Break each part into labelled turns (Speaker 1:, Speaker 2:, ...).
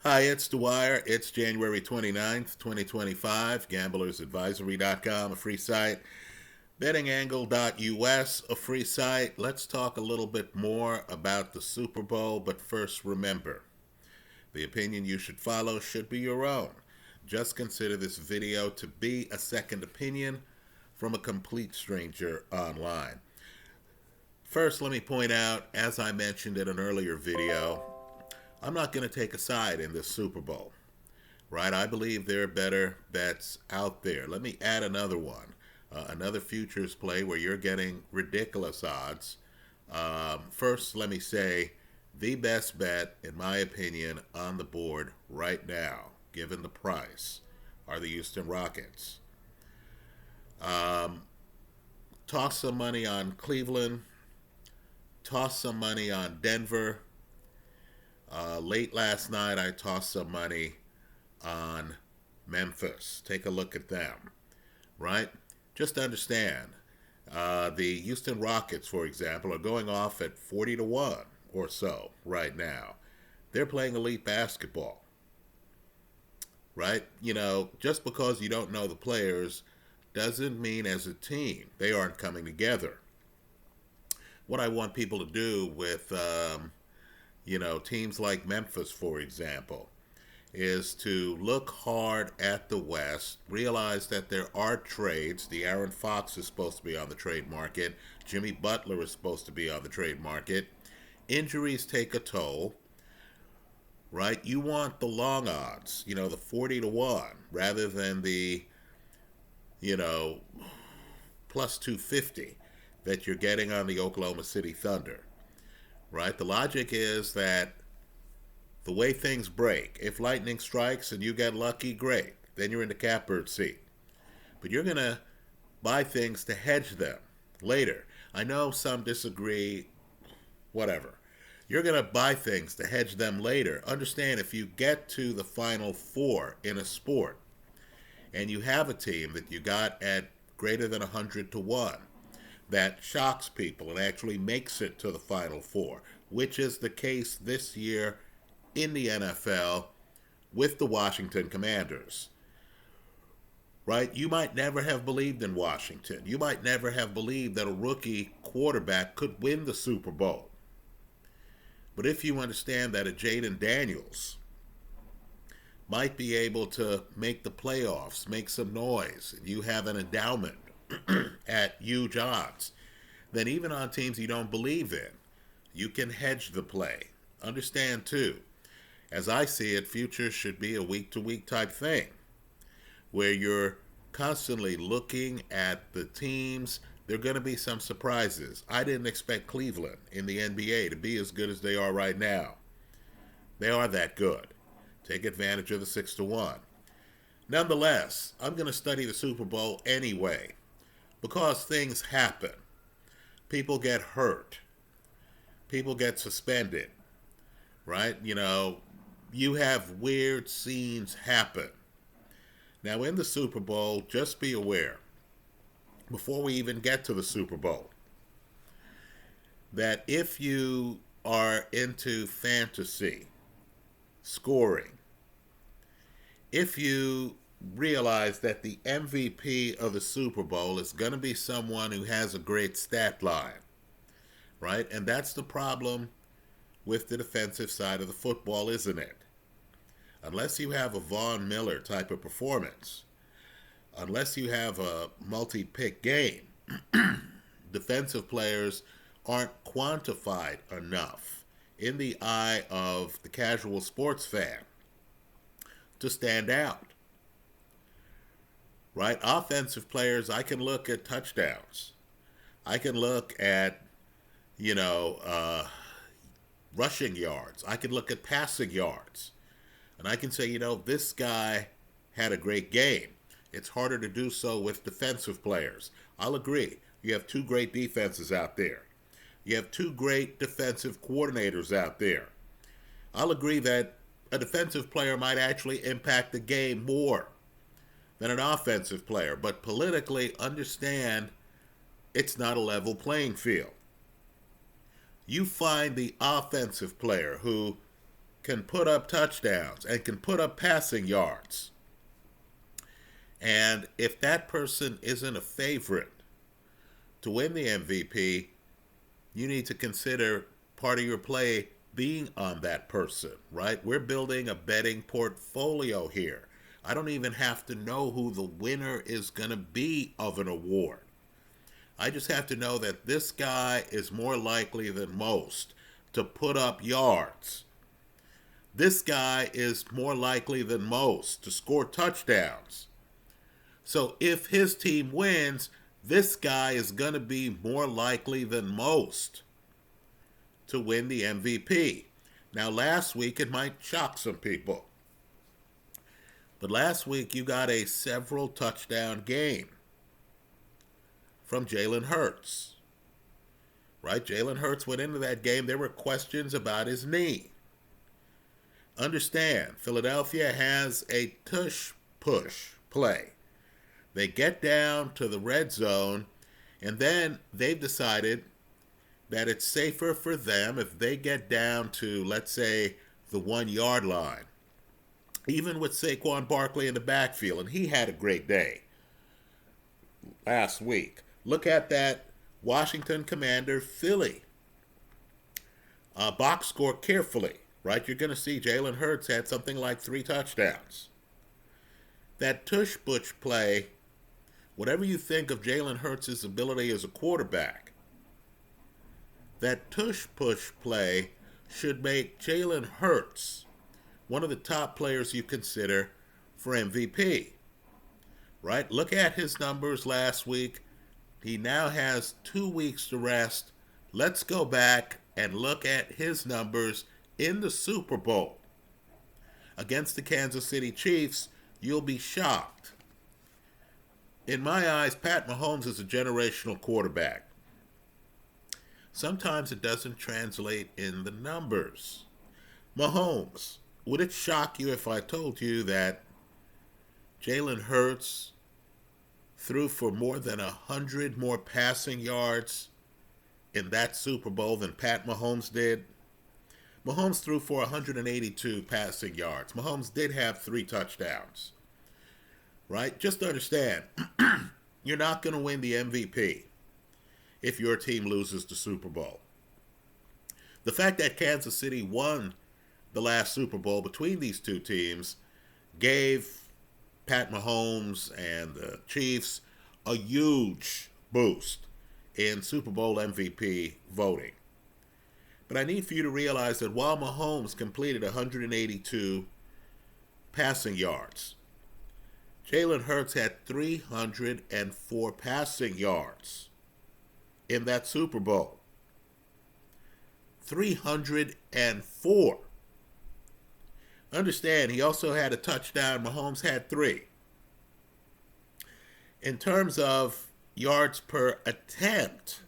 Speaker 1: Hi, it's Dwyer. It's January 29th, 2025. GamblersAdvisory.com, a free site. BettingAngle.us, a free site. Let's talk a little bit more about the Super Bowl, but first remember, the opinion you should follow should be your own. Just consider this video to be a second opinion from a complete stranger online. First, let me point out, as I mentioned in an earlier video, I'm not going to take a side in this Super Bowl, right? I believe there are better bets out there. Let me add another one, another futures play where you're getting ridiculous odds. First, let me say the best bet, in my opinion, on the board right now, given the price, are the Houston Rockets. Um, Toss some money on Cleveland, toss some money on Denver. Late last night, I tossed some money on Memphis. Take a look at them, right? Just understand, the Houston Rockets, for example, are going off at 40 to 1 or so right now. They're playing elite basketball, right? Just because you don't know the players doesn't mean as a team they aren't coming together. What I want people to do with, teams like Memphis, for example, is to look hard at the West, realize that there are trades. The Aaron Fox is supposed to be on the trade market. Jimmy Butler is supposed to be on the trade market. Injuries take a toll, right? You want the long odds, the 40 to 1, rather than the, you know, plus 250 that you're getting on the Oklahoma City Thunder, right? The logic is that the way things break, if lightning strikes and you get lucky, great. Then you're in the catbird seat. But you're going to buy things to hedge them later. I know some disagree, whatever. You're going to buy things to hedge them later. Understand, if you get to the final four in a sport and you have a team that you got at greater than 100 to 1 that shocks people and actually makes it to the final four, which is the case this year in the NFL with the Washington Commanders, right? You might never have believed in Washington. You might never have believed that a rookie quarterback could win the Super Bowl. But if you understand that a Jaden Daniels might be able to make the playoffs, make some noise, and you have an endowment at huge odds, then even on teams you don't believe in, you can hedge the play. Understand, too, as I see it, futures should be a week-to-week type thing where you're constantly looking at the teams. There are going to be some surprises. I didn't expect Cleveland in the NBA to be as good as they are right now. They are that good. Take advantage of the 6 to 1. Nonetheless, I'm going to study the Super Bowl anyway because things happen. People get hurt. People get suspended, right? You have weird scenes happen. Now, in the Super Bowl, just be aware, before we even get to the Super Bowl, that if you are into fantasy, scoring, if you realize that the MVP of the Super Bowl is going to be someone who has a great stat line, right? And that's the problem with the defensive side of the football, isn't it? Unless you have a Von Miller type of performance, unless you have a multi-pick game, defensive players aren't quantified enough in the eye of the casual sports fan to stand out, right? Offensive players, I can look at touchdowns. I can look at, rushing yards. I can look at passing yards. And I can say, this guy had a great game. It's harder to do so with defensive players. I'll agree. You have two great defenses out there. You have two great defensive coordinators out there. I'll agree that a defensive player might actually impact the game more than an offensive player. But politically, understand it's not a level playing field. You find the offensive player who can put up touchdowns and can put up passing yards. And if that person isn't a favorite to win the MVP, you need to consider part of your play being on that person, right? We're building a betting portfolio here. I don't even have to know who the winner is going to be of an award. I just have to know that this guy is more likely than most to put up yards. This guy is more likely than most to score touchdowns. So if his team wins, this guy is going to be more likely than most to win the MVP. Now, last week, it might shock some people. But last week, you got a several touchdown game from Jalen Hurts. Right? Jalen Hurts went into that game. There were questions about his knee. Understand, Philadelphia has a tush-push play. They get down to the red zone, and then they've decided that it's safer for them if they get down to, let's say, the 1-yard line. Even with Saquon Barkley in the backfield, and he had a great day last week. Look at that Washington Commander Philly box score carefully, right? You're going to see Jalen Hurts had something like 3 touchdowns. That tush-push play, whatever you think of Jalen Hurts' ability as a quarterback, that tush-push play should make Jalen Hurts one of the top players you consider for MVP. Right? Look at his numbers last week. He now has 2 weeks to rest. Let's go back and look at his numbers in the Super Bowl. Against the Kansas City Chiefs, you'll be shocked. In my eyes, Pat Mahomes is a generational quarterback. Sometimes it doesn't translate in the numbers. Mahomes, would it shock you if I told you that Jalen Hurts threw for more than 100 more passing yards in that Super Bowl than Pat Mahomes did? Mahomes threw for 182 passing yards. Mahomes did have 3 touchdowns. Right? Just understand, you're not going to win the MVP if your team loses the Super Bowl. The fact that Kansas City won the last Super Bowl between these two teams gave Pat Mahomes and the Chiefs a huge boost in Super Bowl MVP voting. But I need for you to realize that while Mahomes completed 182 passing yards, Jalen Hurts had 304 passing yards in that Super Bowl. 304. Understand, he also had a touchdown. Mahomes had 3. In terms of yards per attempt,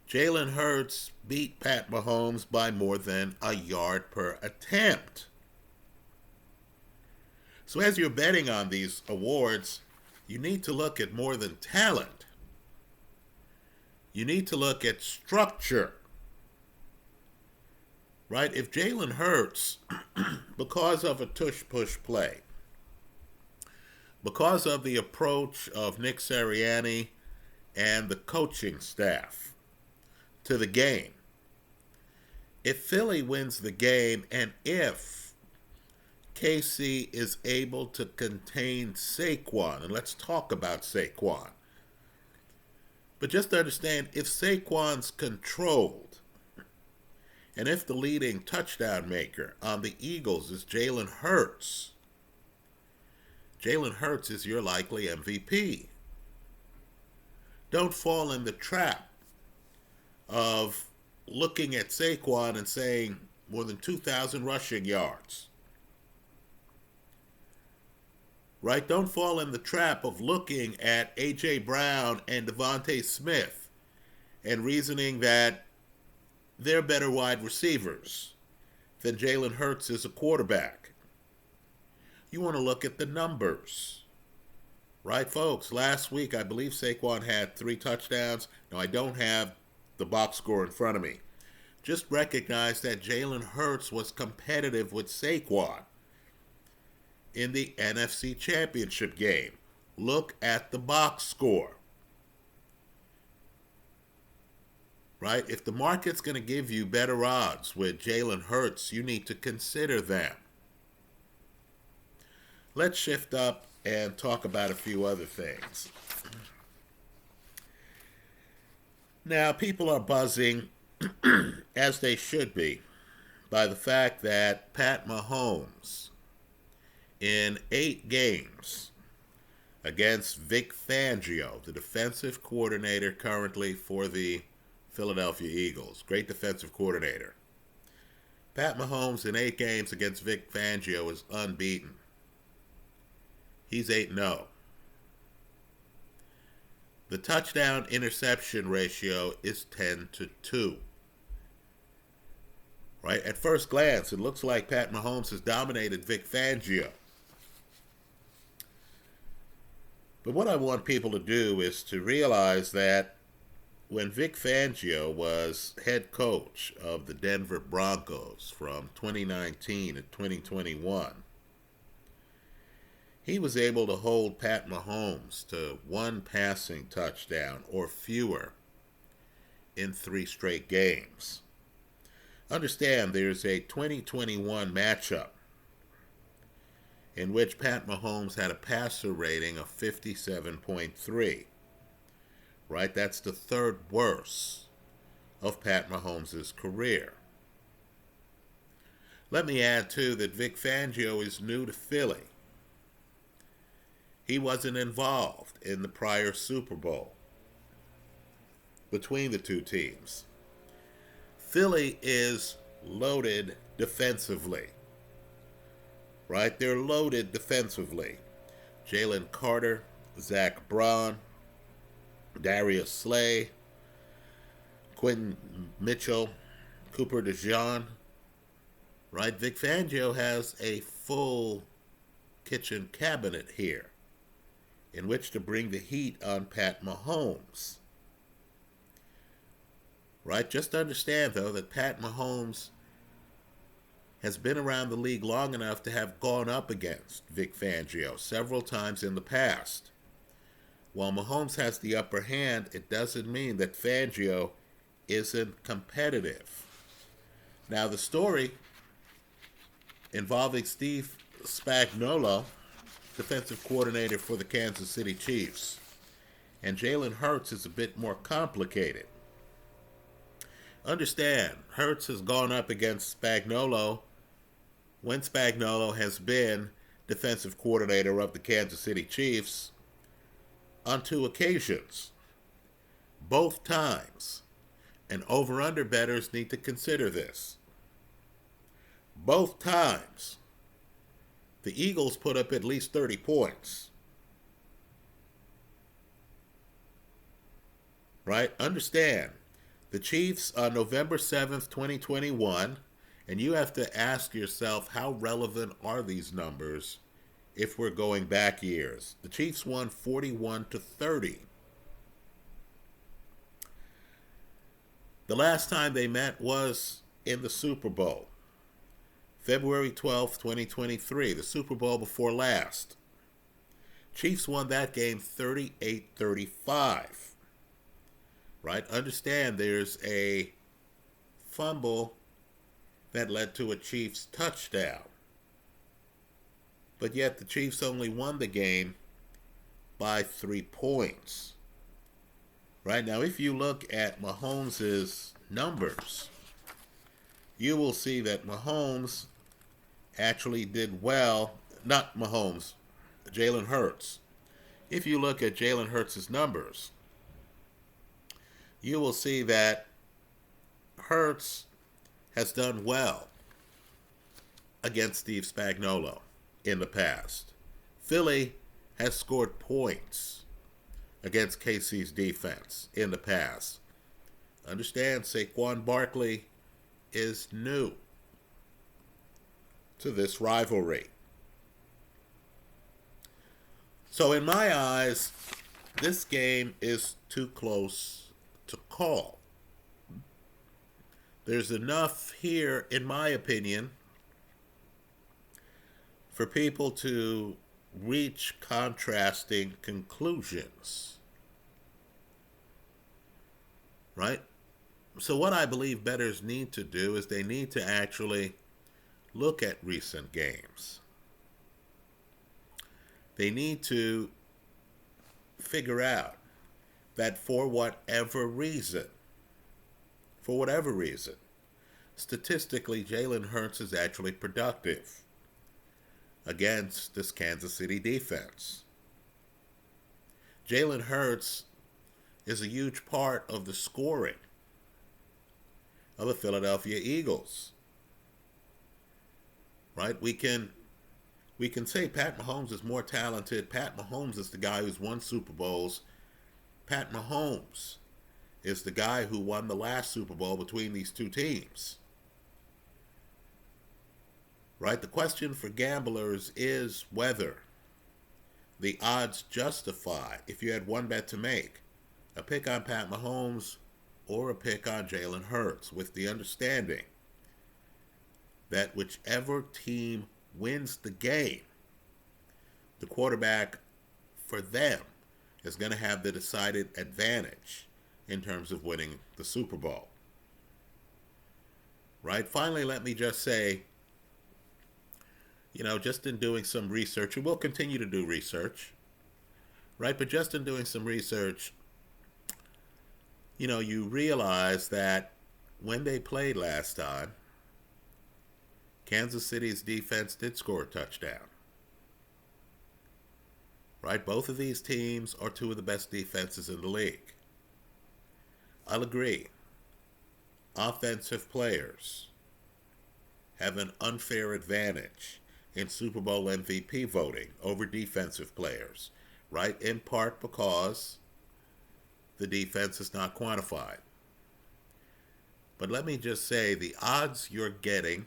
Speaker 1: Jalen Hurts beat Pat Mahomes by more than a yard per attempt. So as you're betting on these awards, you need to look at more than talent. You need to look at structure. Right? If Jalen Hurts, because of a tush-push play, because of the approach of Nick Sirianni and the coaching staff to the game, if Philly wins the game and if KC is able to contain Saquon, and let's talk about Saquon, but just understand, if Saquon's controlled, and if the leading touchdown maker on the Eagles is Jalen Hurts, Jalen Hurts is your likely MVP. Don't fall in the trap of looking at Saquon and saying more than 2,000 rushing yards. Right? Don't fall in the trap of looking at A.J. Brown and Devontae Smith and reasoning that they're better wide receivers than Jalen Hurts as a quarterback. You want to look at the numbers. Right, folks? Last week, I believe Saquon had 3 touchdowns. Now, I don't have the box score in front of me. Just recognize that Jalen Hurts was competitive with Saquon in the NFC Championship game. Look at the box score. Right? If the market's going to give you better odds with Jalen Hurts, you need to consider them. Let's shift up and talk about a few other things. Now, people are buzzing, as they should be, by the fact that Pat Mahomes, in 8 games against Vic Fangio, the defensive coordinator currently for the Philadelphia Eagles, great defensive coordinator. Pat Mahomes in 8 games against Vic Fangio is unbeaten. He's 8-0. The touchdown interception ratio is 10-2. Right? At first glance, it looks like Pat Mahomes has dominated Vic Fangio. But what I want people to do is to realize that when Vic Fangio was head coach of the Denver Broncos from 2019 to 2021, he was able to hold Pat Mahomes to 1 passing touchdown or fewer in 3 straight games. Understand, there's a 2021 matchup in which Pat Mahomes had a passer rating of 57.3. Right? That's the 3rd worst of Pat Mahomes' career. Let me add, too, that Vic Fangio is new to Philly. He wasn't involved in the prior Super Bowl between the two teams. Philly is loaded defensively. Right? They're loaded defensively. Jalen Carter, Zach Braun, Darius Slay, Quentin Mitchell, Cooper DeJean. Right? Vic Fangio has a full kitchen cabinet here in which to bring the heat on Pat Mahomes. Right? Just understand, though, that Pat Mahomes has been around the league long enough to have gone up against Vic Fangio several times in the past. While Mahomes has the upper hand, it doesn't mean that Fangio isn't competitive. Now, the story involving Steve Spagnuolo, defensive coordinator for the Kansas City Chiefs, and Jalen Hurts is a bit more complicated. Understand, Hurts has gone up against Spagnuolo when Spagnuolo has been defensive coordinator of the Kansas City Chiefs on 2 occasions. Both times. And over-under bettors need to consider this. Both times, the Eagles put up at least 30 points. Right? Understand, the Chiefs on November 7th, 2021, and you have to ask yourself, how relevant are these numbers if we're going back years? The Chiefs won 41-30. The last time they met was in the Super Bowl, February 12th, 2023, the Super Bowl before last. Chiefs won that game 38-35. Right? Understand, there's a fumble that led to a Chiefs touchdown. But yet the Chiefs only won the game by 3 points. Right? Now, if you look at Mahomes' numbers, you will see that Mahomes actually did well. Not Mahomes, Jalen Hurts. If you look at Jalen Hurts' numbers, you will see that Hurts has done well against Steve Spagnuolo in the past. Philly has scored points against KC's defense in the past. Understand, Saquon Barkley is new to this rivalry. So in my eyes, this game is too close to call. There's enough here, in my opinion, for people to reach contrasting conclusions. Right? So what I believe bettors need to do is they need to actually look at recent games. They need to figure out that for whatever reason, statistically, Jalen Hurts is actually productive against this Kansas City defense. Jalen Hurts is a huge part of the scoring of the Philadelphia Eagles. Right? We can say Pat Mahomes is more talented. Pat Mahomes is the guy who's won Super Bowls. Pat Mahomes is the guy who won the last Super Bowl between these two teams. Right? The question for gamblers is whether the odds justify, if you had one bet to make, a pick on Pat Mahomes or a pick on Jalen Hurts, with the understanding that whichever team wins the game, the quarterback for them is going to have the decided advantage in terms of winning the Super Bowl. Right? Finally, let me just say, just in doing some research, and we'll continue to do research, right? But just in doing some research, you realize that when they played last time, Kansas City's defense did score a touchdown. Right? Both of these teams are two of the best defenses in the league. I'll agree. Offensive players have an unfair advantage in Super Bowl MVP voting over defensive players, right? In part because the defense is not quantified. But let me just say, the odds you're getting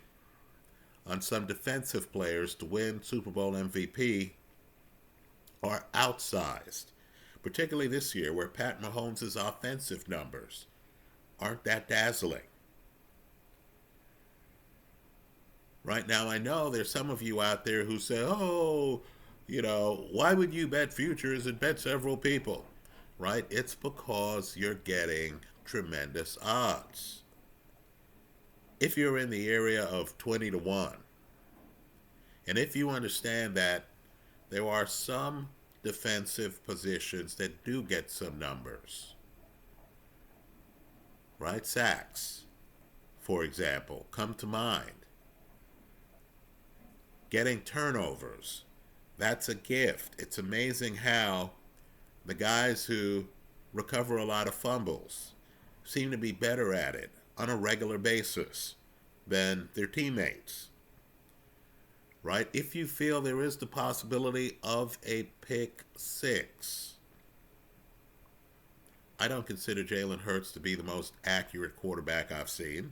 Speaker 1: on some defensive players to win Super Bowl MVP are outsized, particularly this year where Pat Mahomes' offensive numbers aren't that dazzling. Right now, I know there's some of you out there who say, why would you bet futures and bet several people? Right? It's because you're getting tremendous odds. If you're in the area of 20 to 1, and if you understand that there are some defensive positions that do get some numbers, right? Sacks, for example, come to mind. Getting turnovers, that's a gift. It's amazing how the guys who recover a lot of fumbles seem to be better at it on a regular basis than their teammates. Right? If you feel there is the possibility of a pick six, I don't consider Jalen Hurts to be the most accurate quarterback I've seen.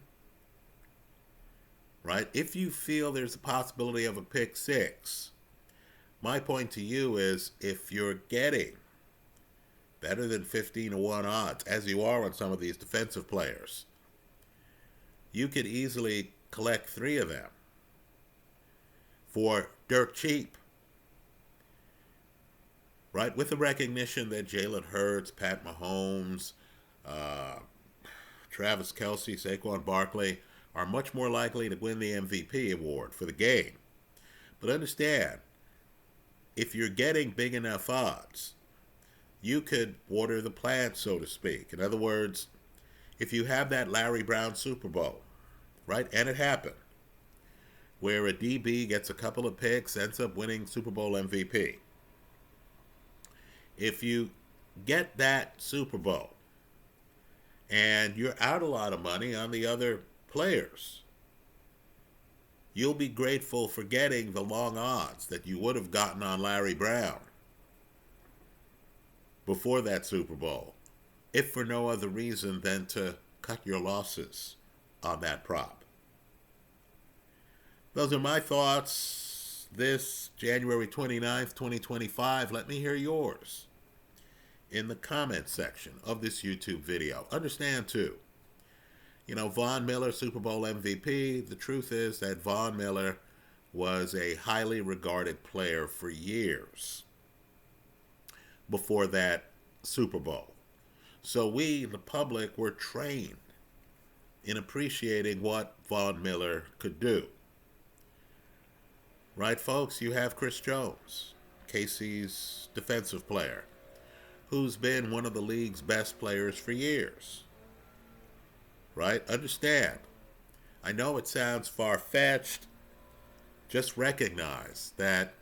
Speaker 1: Right? If you feel there's a possibility of a pick six, my point to you is, if you're getting better than 15 to 1 odds, as you are on some of these defensive players, you could easily collect 3 of them for dirt cheap. Right? With the recognition that Jalen Hurts, Pat Mahomes, Travis Kelce, Saquon Barkley are much more likely to win the MVP award for the game. But understand, if you're getting big enough odds, you could water the plant, so to speak. In other words, if you have that Larry Brown Super Bowl, right, and it happened, where a DB gets a couple of picks, ends up winning Super Bowl MVP. If you get that Super Bowl and you're out a lot of money on the other players, you'll be grateful for getting the long odds that you would have gotten on Larry Brown before that Super Bowl, if for no other reason than to cut your losses on that prop. Those are my thoughts this January 29th, 2025. Let me hear yours in the comment section of this YouTube video. Understand, too, Von Miller, Super Bowl MVP. The truth is that Von Miller was a highly regarded player for years before that Super Bowl. So we, the public, were trained in appreciating what Von Miller could do. Right, folks? You have Chris Jones, KC's defensive player, who's been one of the league's best players for years. Right? Understand. I know it sounds far-fetched. Just recognize that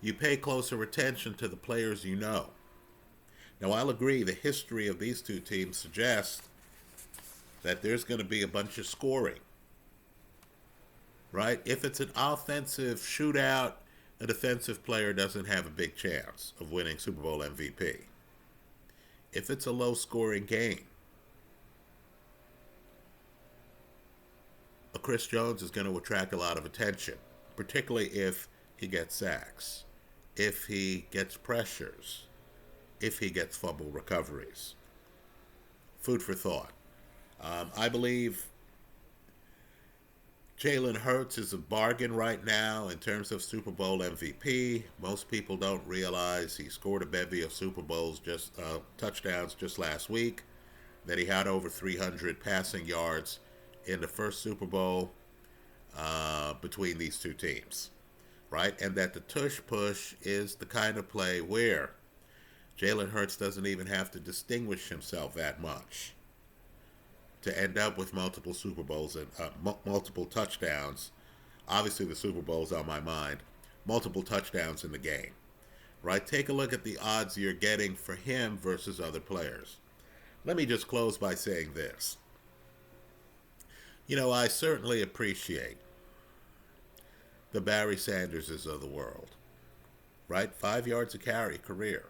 Speaker 1: you pay closer attention to the players you know. Now, I'll agree the history of these two teams suggests that there's going to be a bunch of scoring. Right? If it's an offensive shootout, a defensive player doesn't have a big chance of winning Super Bowl MVP. If it's a low-scoring game, a Chris Jones is going to attract a lot of attention, particularly if he gets sacks, if he gets pressures, if he gets fumble recoveries. Food for thought. I believe Jalen Hurts is a bargain right now in terms of Super Bowl MVP. Most people don't realize he scored a bevy of Super Bowls, touchdowns just last week, that he had over 300 passing yards in the first Super Bowl between these two teams, right? And that the tush push is the kind of play where Jalen Hurts doesn't even have to distinguish himself that much to end up with multiple Super Bowls and multiple touchdowns. Obviously, the Super Bowl's on my mind. Multiple touchdowns in the game, right? Take a look at the odds you're getting for him versus other players. Let me just close by saying this. I certainly appreciate the Barry Sanderses of the world, right? 5 yards a carry, career.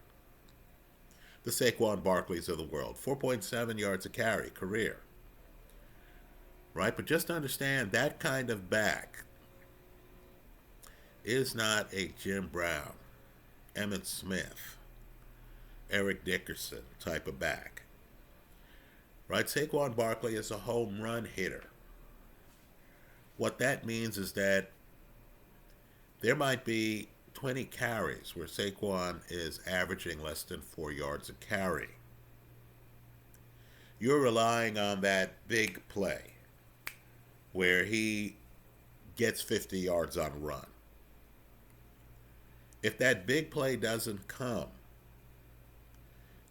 Speaker 1: The Saquon Barkleys of the world, 4.7 yards a carry, career. Right? But just understand that kind of back is not a Jim Brown, Emmitt Smith, Eric Dickerson type of back. Right? Saquon Barkley is a home run hitter. What that means is that there might be 20 carries where Saquon is averaging less than 4 yards a carry. You're relying on that big play where he gets 50 yards on a run. If that big play doesn't come,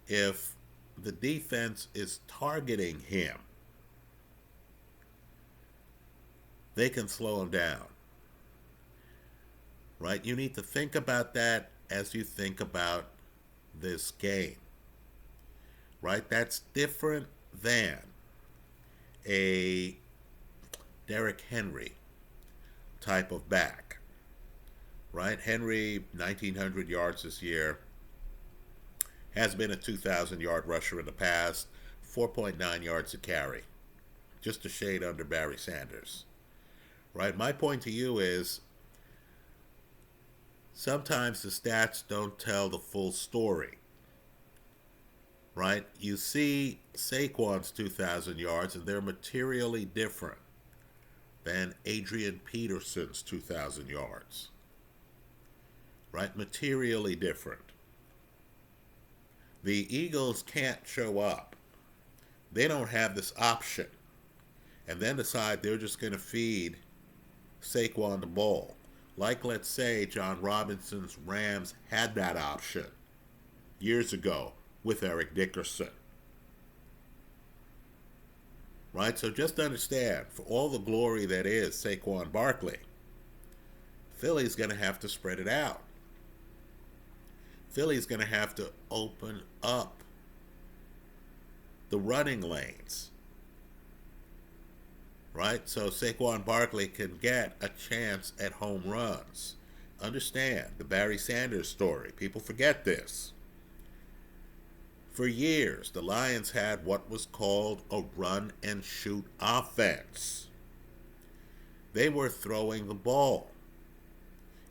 Speaker 1: if the defense is targeting him, they can slow him down. Right? You need to think about that as you think about this game. Right? That's different than a Derrick Henry type of back. Right? Henry, 1,900 yards this year, has been a 2,000-yard rusher in the past, 4.9 yards a carry. Just a shade under Barry Sanders. Right? My point to you is sometimes the stats don't tell the full story. Right? You see Saquon's 2,000 yards, and they're materially different than Adrian Peterson's 2,000 yards. Right? Materially different. The Eagles can't show up. They don't have this option. And then decide they're just going to feed Saquon the ball. Like, let's say, John Robinson's Rams had that option years ago with Eric Dickerson. Right? So just understand, for all the glory that is Saquon Barkley, Philly's going to have to spread it out. Philly's going to have to open up the running lanes. Right? So Saquon Barkley can get a chance at home runs. Understand the Barry Sanders story. People forget this. For years, the Lions had what was called a run-and-shoot offense. They were throwing the ball.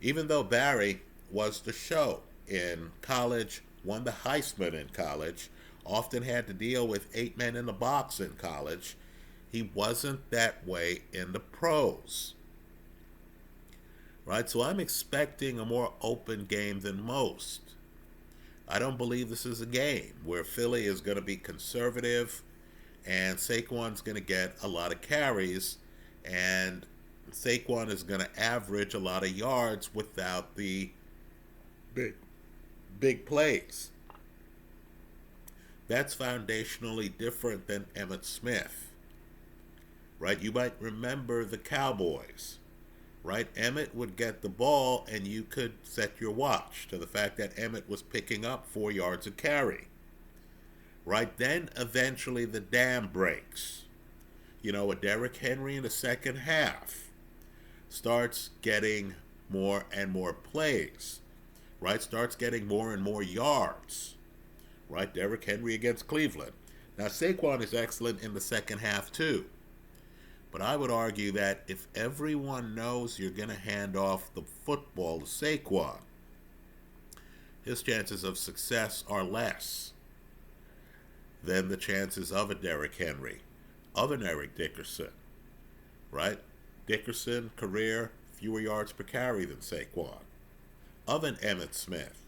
Speaker 1: Even though Barry was the show in college, won the Heisman in college, often had to deal with 8 men in the box in college, He wasn't that way in the pros. Right? So I'm expecting a more open game than most. I don't believe this is a game where Philly is going to be conservative and Saquon's going to get a lot of carries and Saquon is going to average a lot of yards without the big plays. That's foundationally different than Emmitt Smith. Right? You might remember the Cowboys. Right? Emmitt would get the ball and you could set your watch to the fact that Emmitt was picking up 4 yards a carry. Right? Then eventually the dam breaks. You know, a Derrick Henry in the second half starts getting more and more plays. Right? Starts getting more and more yards. Right? Derrick Henry against Cleveland. Now Saquon is excellent in the second half too. But I would argue that if everyone knows you're going to hand off the football to Saquon, his chances of success are less than the chances of a Derrick Henry, of an Eric Dickerson, right? Dickerson, career, fewer yards per carry than Saquon. Of an Emmitt Smith.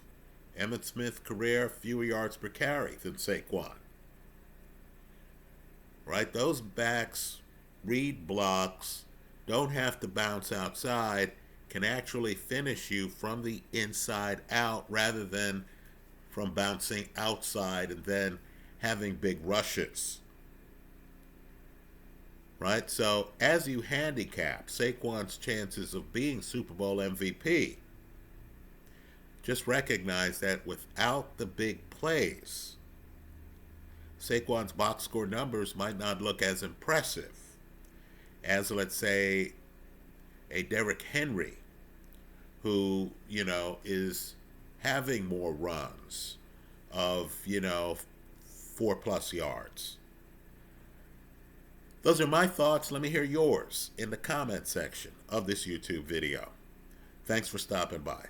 Speaker 1: Emmitt Smith, career, fewer yards per carry than Saquon. Right? Those backs read blocks, don't have to bounce outside, can actually finish you from the inside out rather than from bouncing outside and then having big rushes. Right? So as you handicap Saquon's chances of being Super Bowl MVP, just recognize that without the big plays, Saquon's box score numbers might not look as impressive as, let's say, a Derrick Henry who, you know, is having more runs of, you know, 4+ yards. Those are my thoughts. Let me hear yours in the comment section of this YouTube video. Thanks for stopping by.